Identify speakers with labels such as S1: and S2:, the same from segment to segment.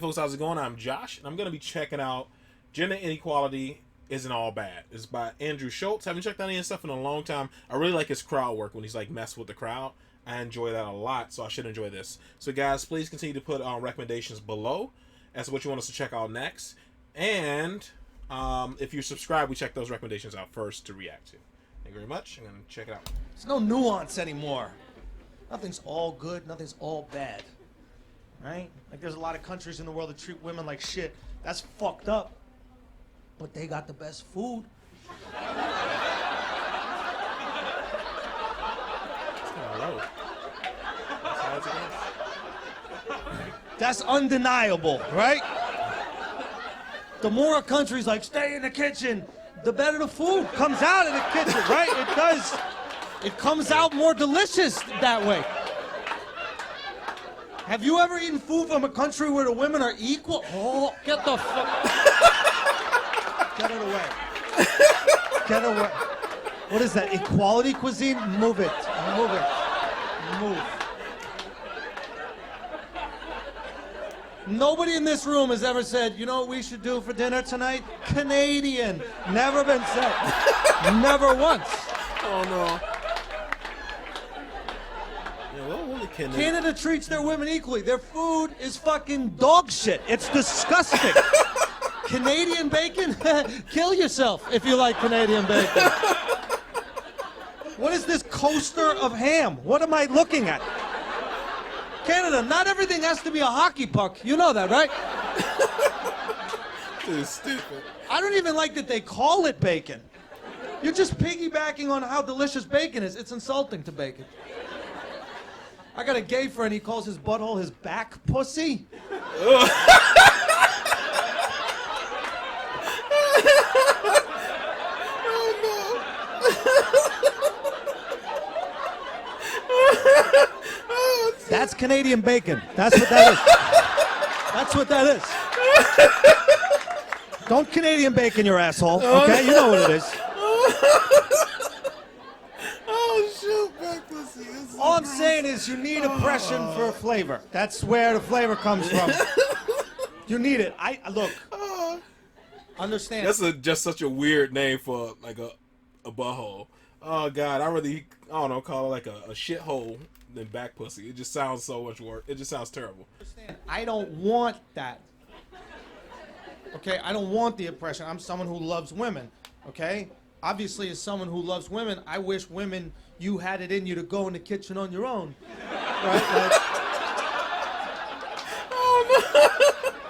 S1: Folks, how's it going? I'm Josh, and I'm going to be checking out Gender Inequality Isn't All Bad. It's by Andrew Schulz. Haven't checked out any of his stuff in a long time. I really like his crowd work when he's like messing with the crowd. I enjoy that a lot, so I should enjoy this. So guys, please continue to put recommendations below as to what you want us to check out next. And if you subscribe, we check those recommendations out first to react to. Thank you very much. I'm going to check it out.
S2: There's no nuance anymore. Nothing's all good, nothing's all bad. Right? Like there's a lot of countries in the world that treat women like shit. That's fucked up. But they got the best food. That's undeniable, right? The more a country's like, stay in the kitchen, the better the food comes out of the kitchen, right? It does. It comes out more delicious that way. Have you ever eaten food from a country where the women are equal? Oh, get the fuck. Get it away. Get away. What is that? Equality cuisine? Move it. Move it. Move. Nobody in this room has ever said, you know what we should do for dinner tonight? Canadian. Never been said. Never once.
S1: Oh no.
S2: Canada treats their women equally. Their food is fucking dog shit. It's disgusting. Canadian bacon? Kill yourself if you like Canadian bacon. What is this coaster of ham? What am I looking at? Canada, not everything has to be a hockey puck. You know that, right?
S1: This is stupid.
S2: I don't even like that they call it bacon. You're just piggybacking on how delicious bacon is. It's insulting to bacon. I got a gay friend, he calls his butthole his back pussy. That's Canadian bacon. That's what that is. That's what that is. Don't Canadian bacon your asshole, okay? You know what it is. All I'm saying is you need oppression for flavor. That's where the flavor comes from. You need it. Look. Understand.
S1: That's just such a weird name for like a butthole. Oh God, I don't know, call it like a shithole than back pussy. It just sounds so much worse. It just sounds terrible.
S2: Understand. I don't want that. Okay, I don't want the oppression. I'm someone who loves women. Okay. Obviously, as someone who loves women, I wish women, you had it in you to go in the kitchen on your own. Right?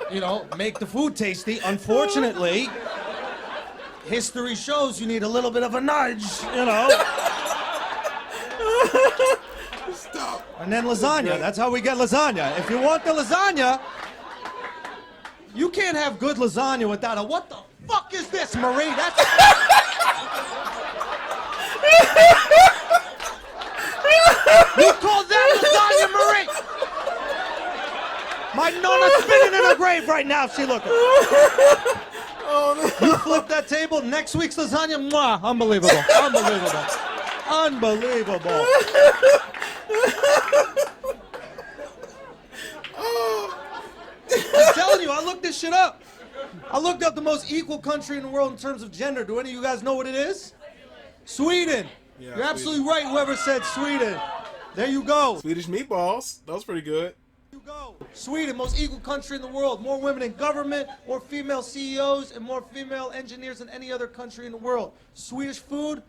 S2: Like, you know, make the food tasty. Unfortunately, history shows you need a little bit of a nudge, you know.
S1: Stop.
S2: And then lasagna. That's how we get lasagna. If you want the lasagna, you can't have good lasagna without a, what the fuck is this, Marie? That's... You call that lasagna, Marie? My nonna's spinning in her grave right now. She looking.
S1: Oh, no.
S2: You flip that table. Next week's lasagna, mwah, unbelievable, unbelievable, unbelievable. I'm telling you, I looked this shit up. I looked up the most equal country in the world in terms of gender. Do any of you guys know what it is? Sweden.
S1: Yeah,
S2: You're absolutely right, whoever said Sweden. There you go.
S1: Swedish meatballs. That was pretty good.
S2: There you go. Sweden, most equal country in the world. More women in government, more female CEOs, and more female engineers than any other country in the world. Swedish food,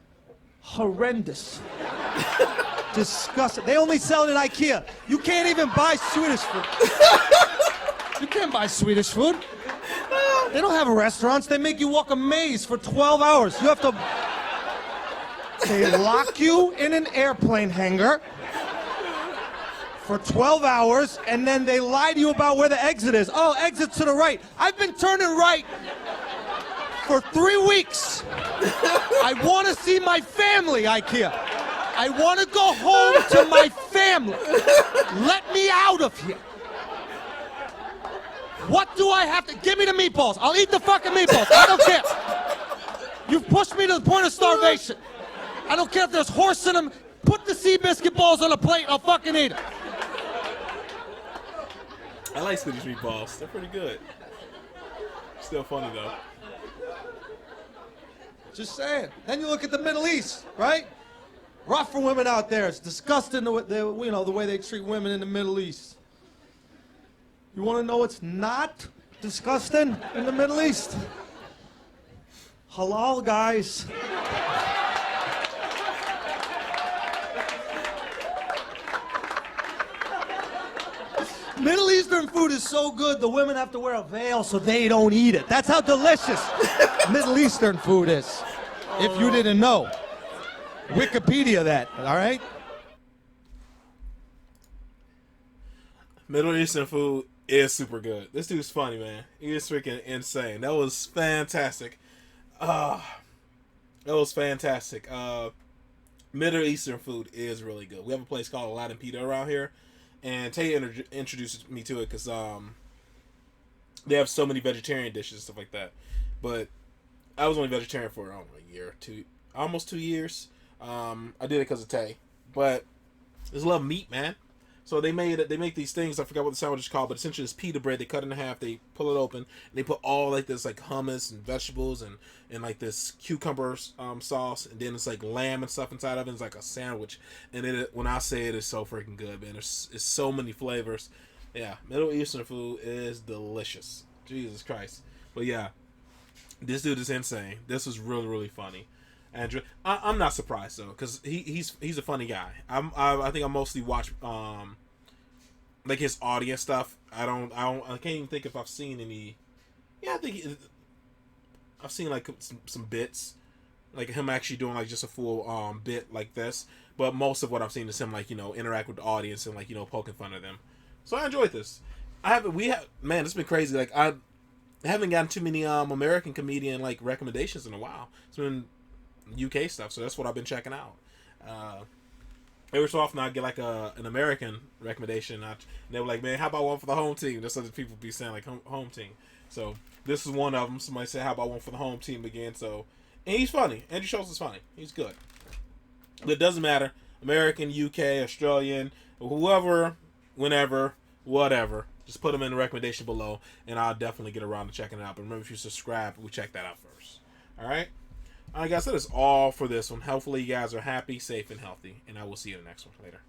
S2: horrendous. Disgusting. They only sell it at IKEA. You can't even buy Swedish food. You can't buy Swedish food. They don't have restaurants. They make you walk a maze for 12 hours. You have to... They lock you in an airplane hangar for 12 hours, and then they lie to you about where the exit is. Oh, exit to the right. I've been turning right for 3 weeks. I want to see my family, IKEA. I want to go home to my family. Let me out of here. What do I have to... Give me the meatballs. I'll eat the fucking meatballs. I don't care. You've pushed me to the point of starvation. I don't care if there's horse in them. Put the Seabiscuit balls on a plate. I'll fucking eat it.
S1: I like Swedish meatballs. They're pretty good. Still funny though.
S2: Just saying. Then you look at the Middle East, right? Rough for women out there. It's disgusting the way they treat women in the Middle East. You want to know what's not disgusting in the Middle East? Halal guys. Middle Eastern food is so good, the women have to wear a veil so they don't eat it. That's how delicious Middle Eastern food is. If you didn't know. Wikipedia that, all right?
S1: Middle Eastern food is super good. This dude's funny, man. He is freaking insane. That was fantastic. That was fantastic. Middle Eastern food is really good. We have a place called Aladdin Pita around here, and Tay introduced me to it because they have so many vegetarian dishes and stuff like that. But I was only vegetarian for a year, almost 2 years. I did it because of Tay, but there's a lot of meat, man. So they make these things. I forgot what the sandwich is called, but essentially it's pita bread. They cut it in half. They pull it open. And they put all like this like hummus and vegetables and like this cucumber sauce, and then it's like lamb and stuff inside of it. It's like a sandwich. And when I say it, it's so freaking good, man. It's so many flavors. Yeah, Middle Eastern food is delicious. Jesus Christ. But yeah, this dude is insane. This was really, really funny. Andrew, I'm not surprised though, because he's a funny guy. I think I mostly watch like his audience stuff. I can't even think if I've seen any. Yeah, I think I've seen like some bits, like him actually doing like just a full bit like this. But most of what I've seen is him like interact with the audience and like poking fun of them. So I enjoyed this. Man, it's been crazy. Like I haven't gotten too many American comedian like recommendations in a while. It's been UK stuff, so that's what I've been checking out. Every so often I get like an American recommendation, and they were like, "Man, how about one for the home team?" That's what people be saying, like home team. So this is one of them. Somebody said, "How about one for the home team again?" So, and he's funny. Andrew Schulz is funny. He's good. But it doesn't matter. American, UK, Australian, whoever, whenever, whatever. Just put them in the recommendation below, and I'll definitely get around to checking it out. But remember, if you subscribe, we check that out first. All right. Alright guys, that is all for this one. Hopefully you guys are happy, safe, and healthy. And I will see you in the next one later.